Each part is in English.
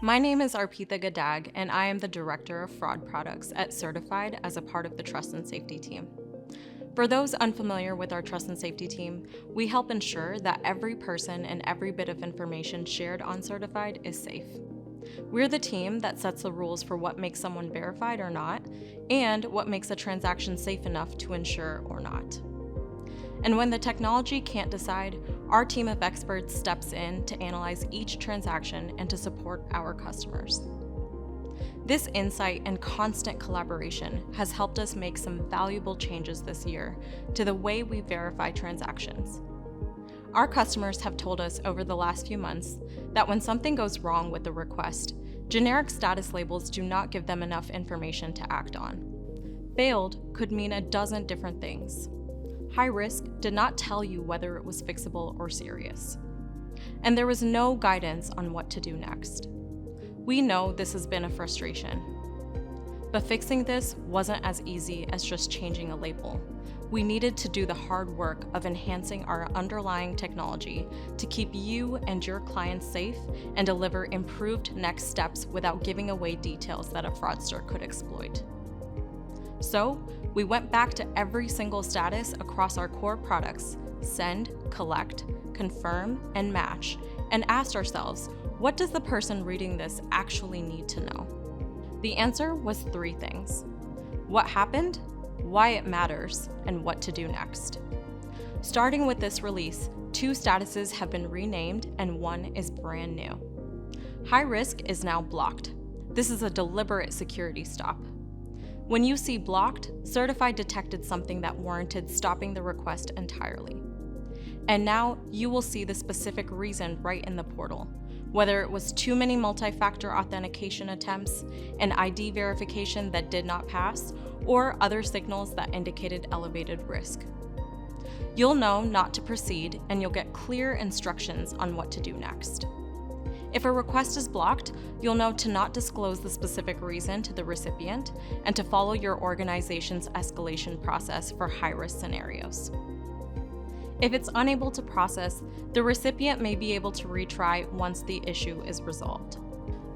My name is Arpita Gadag, and I am the Director of Fraud Products at Certified as a part of the Trust and Safety team. For those unfamiliar with our Trust and Safety team, we help ensure that every person and every bit of information shared on Certified is safe. We're the team that sets the rules for what makes someone verified or not, and what makes a transaction safe enough to insure or not. And when the technology can't decide, our team of experts steps in to analyze each transaction and to support our customers. This insight and constant collaboration has helped us make some valuable changes this year to the way we verify transactions. Our customers have told us over the last few months that when something goes wrong with the request, generic status labels do not give them enough information to act on. Failed could mean a dozen different things. High risk did not tell you whether it was fixable or serious. And there was no guidance on what to do next. We know this has been a frustration. But fixing this wasn't as easy as just changing a label. We needed to do the hard work of enhancing our underlying technology to keep you and your clients safe and deliver improved next steps without giving away details that a fraudster could exploit. So, we went back to every single status across our core products, send, collect, confirm, and match, and asked ourselves, what does the person reading this actually need to know? The answer was 3 things: what happened, why it matters, and what to do next. Starting with this release, 2 statuses have been renamed and 1 is brand new. High risk is now blocked. This is a deliberate security stop. When you see blocked, Certified detected something that warranted stopping the request entirely. And now you will see the specific reason right in the portal, whether it was too many multi-factor authentication attempts, an ID verification that did not pass, or other signals that indicated elevated risk. You'll know not to proceed, and you'll get clear instructions on what to do next. If a request is blocked, you'll know to not disclose the specific reason to the recipient and to follow your organization's escalation process for high-risk scenarios. If it's unable to process, the recipient may be able to retry once the issue is resolved.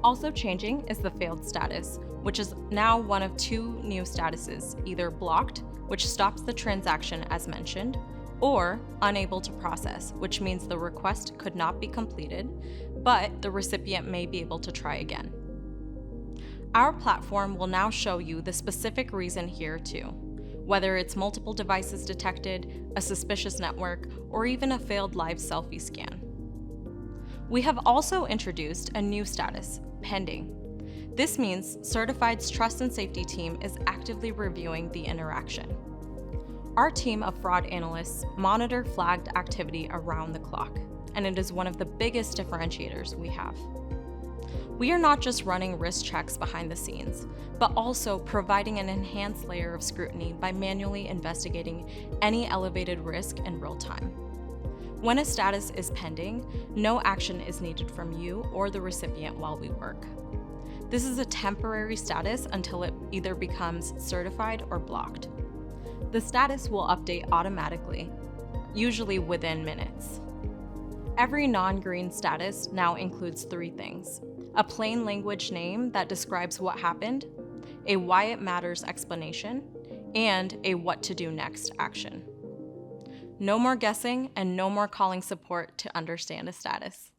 Also changing is the failed status, which is now one of 2 new statuses, either blocked, which stops the transaction as mentioned, or unable to process, which means the request could not be completed, but the recipient may be able to try again. Our platform will now show you the specific reason here too, whether it's multiple devices detected, a suspicious network, or even a failed live selfie scan. We have also introduced a new status, pending. This means Certified's Trust and Safety team is actively reviewing the interaction. Our team of fraud analysts monitor flagged activity around the clock, and it is one of the biggest differentiators we have. We are not just running risk checks behind the scenes, but also providing an enhanced layer of scrutiny by manually investigating any elevated risk in real time. When a status is pending, no action is needed from you or the recipient while we work. This is a temporary status until it either becomes certified or blocked. The status will update automatically, usually within minutes. Every non-green status now includes 3 things: a plain language name that describes what happened, a why it matters explanation, and a what to do next action. No more guessing and no more calling support to understand a status.